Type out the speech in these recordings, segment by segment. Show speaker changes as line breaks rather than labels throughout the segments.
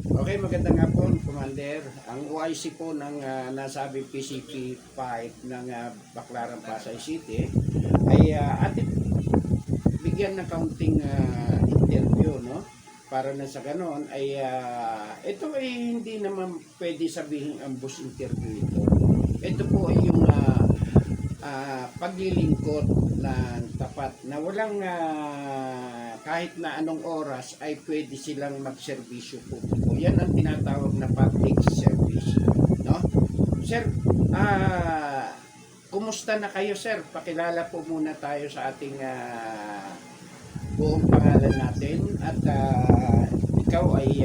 Okay, magandang hapon, Commander. Ang OIC po ng nasabing PCP 5 ng Baclaran, Pasay City ay atin bigyan ng kaunting interview, no? Para na sa ganon ay ito ay hindi naman pwede sabihin ang bus interview ito. Ito po ay yung paglilingkod ng tapat na walang kahit na anong oras ay pwede silang magserbisyo publiko. Yan ang tinatawag na public service, no? Sir, kumusta na kayo, sir? Pakilala po muna tayo sa ating buong pangalan natin at ikaw ay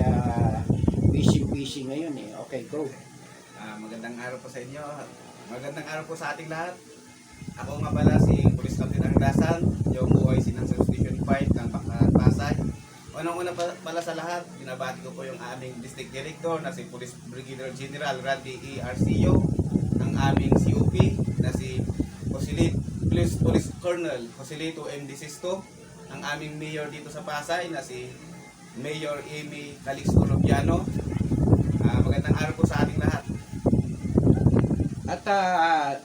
busy ngayon eh. Okay, go.
Magandang araw po sa inyo. Magandang araw po sa ating lahat. Ako nga pala si Police Captain Anglasan, yung OIC ng Substation 5 ng Baclaran, Pasay. Unang-una pala sa lahat, binabati ko po yung aming District Director na si Police Brigadier General Randy E. Arcillo, ang aming COP na si Police Colonel Joselito M. Desisto, ang aming Mayor dito sa Pasay na si Mayor Amy Calixto Rubiano. Magandang araw po sa ating lahat.
At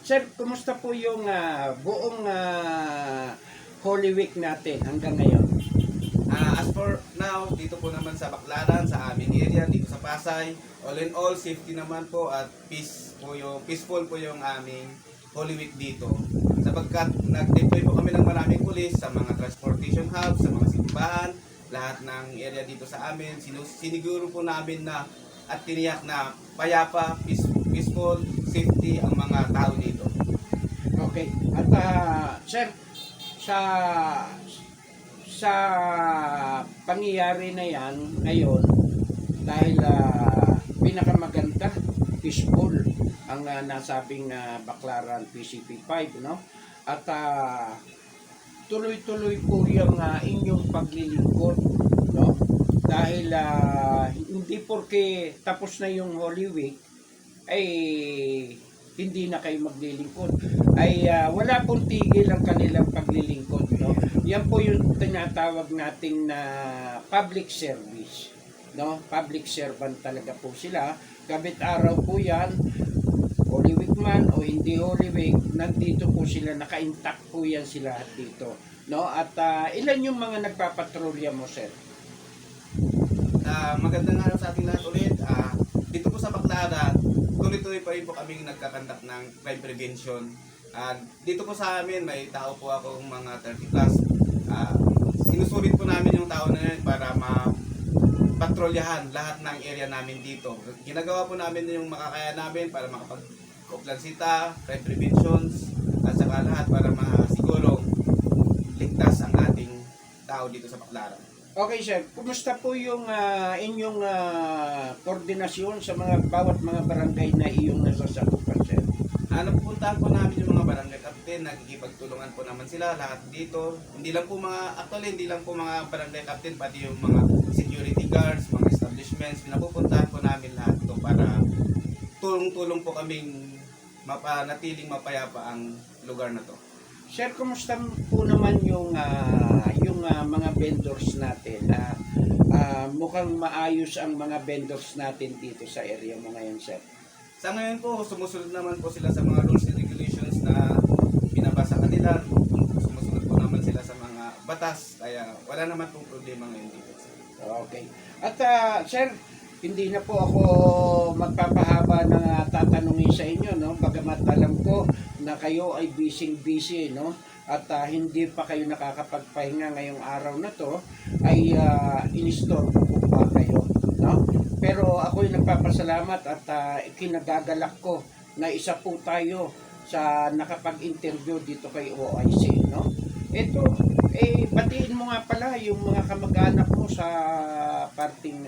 sir, kumusta po yung buong Holy Week natin hanggang ngayon?
As for now, dito po naman sa Baclaran, sa aming area, dito sa Pasay, all in all, safety naman po at peaceful po yung aming Holy Week dito. Sapagkat nag-deploy po kami ng maraming pulis sa mga transportation hubs, sa mga simbahan, lahat ng area dito sa amin. Siniguro po namin na at tiniyak na payapa, peaceful, safety ang mga tao dito.
Okay. At sir, sa pangyayari na yan ngayon, dahil pinakamaganda, peaceful ang nasabing Baclaran PCP 5, no? At tuloy-tuloy po yung inyong paglilingkod, no? Dahil hindi porke tapos na yung Holy Week ay hindi na kayo maglilingkod, ay wala pong tigil ang kanilang paglilingkod, no? Yan po yung tinatawag nating na public service, no? Public servant talaga po sila. Gabit araw po yan, Holy Week man o hindi Holy Week, nandito po sila, naka-intact po yan sila dito, no? At ilan yung mga nagpapatrolya mo, sir?
Magandang araw sa ating lahat ulit. Dito po sa Baclaran, tuloy-tuloy pa rin po kami nagkakandak ng crime prevention. Dito po sa amin, may tao po akong mga 30 plus. Sinusulit po namin yung tao na yun para mapatrolyahan lahat ng area namin dito. Ginagawa po namin yung makakaya namin para makapag-kuplansita, crime preventions, at saka lahat para masiguro ligtas ang ating tao dito sa Baclaran.
Okay, sir. Kumusta po yung inyong koordinasyon sa bawat mga barangay na iyong nasasakupan, sir?
Napupuntahan po namin yung mga barangay captain, nagkikipagtulungan po naman sila lahat dito. Hindi lang po mga barangay captain, pati yung mga security guards, mga establishments, pinapupuntahan po namin lahat ito para tulong-tulong po kaming mapanatiling mapayapa ang lugar na to.
Sir, kumusta po naman yung mga vendors natin? Mukhang maayos ang mga vendors natin dito sa area mo ngayon, sir.
Sa ngayon po, sumusunod naman po sila sa mga rules and regulations na binabasa kanila. Sumusunod po naman sila sa mga batas, kaya wala naman pong problema ngayon dito.
Okay. At sir, hindi na po ako magpapahaba ng tatanungin sa inyo, no? Bagamat alam ko na kayo ay busy, no? At hindi pa kayo nakakapagpahinga ngayong araw na to, ay inistorbo ko pa kayo, no? Pero ako'y nagpapasalamat at kinagagalak ko na isa po tayo sa nakapag-interview dito kay OIC, no? Ito, batiin mo nga pala yung mga kamag-anak mo sa parting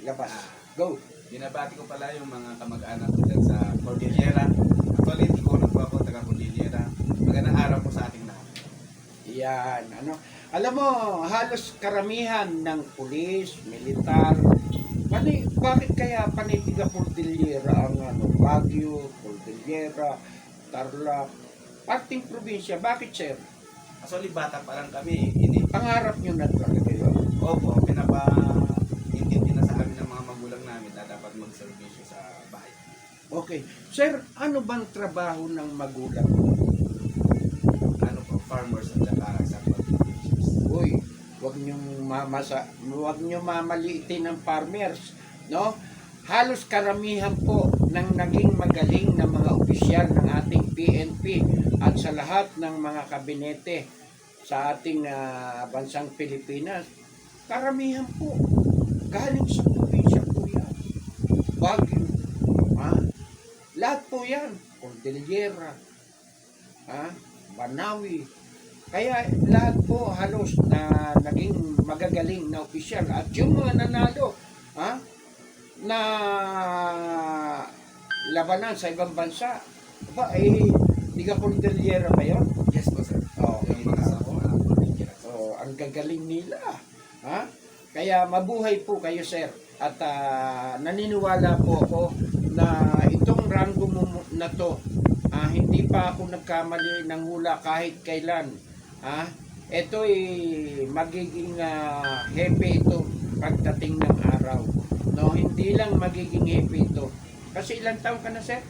labas. Go!
Binabati ko pala yung mga kamag-anak ko dyan sa Cordillera. Actually, tikunod po ako, taga Cordillera. Magandang araw po sa ating lahat.
Yan, ano. Alam mo, halos karamihan ng pulis, militar, bakit kaya panitiga Cordillera ang Baguio, Cordillera, Tarlac, parting probinsya, bakit, sir?
Actually, bata pa lang kami.
Pangarap nyo na talaga yun.
Opo, pinapa-intindi
Okay. Sir, ano bang trabaho ng magulang?
Ano po, farmers at saka example teachers.
Uy, wag niyo mamaliitin ng farmers, no? Halos karamihan po ng naging magaling na mga opisyal ng ating PNP at sa lahat ng mga kabinete sa ating bansang Pilipinas, karamihan po galing sa probinsya po yan. Baguio, ha? Lahat po yan, Cordillera, ha? Banawi. Kaya lahat po halos na naging magagaling na opisyal at yung mga nanalo, ha? Na labanan sa ibang bansa. Ba, di ka Cordillera ba yun?
Yes po, sir.
Oo.
Yung mga sa mga
Oh, ang gagaling nila. Ha? Kaya mabuhay po kayo, sir. At naniniwala po ako na itong ranggo mo na to, hindi pa ako nagkamali ng hula kahit kailan. Ito ay magiging happy ito pagdating ng araw. No, hindi lang magiging happy ito. Kasi ilang taon ka na, sir?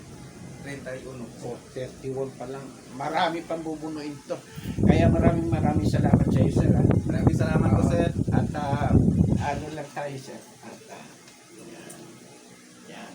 31 po.
Oh, 31 pa lang. Marami pang bubunuin to. Kaya maraming salamat sa iyo, sir.
Maraming salamat po, sir.
At ano lang tayo, sir. At yan.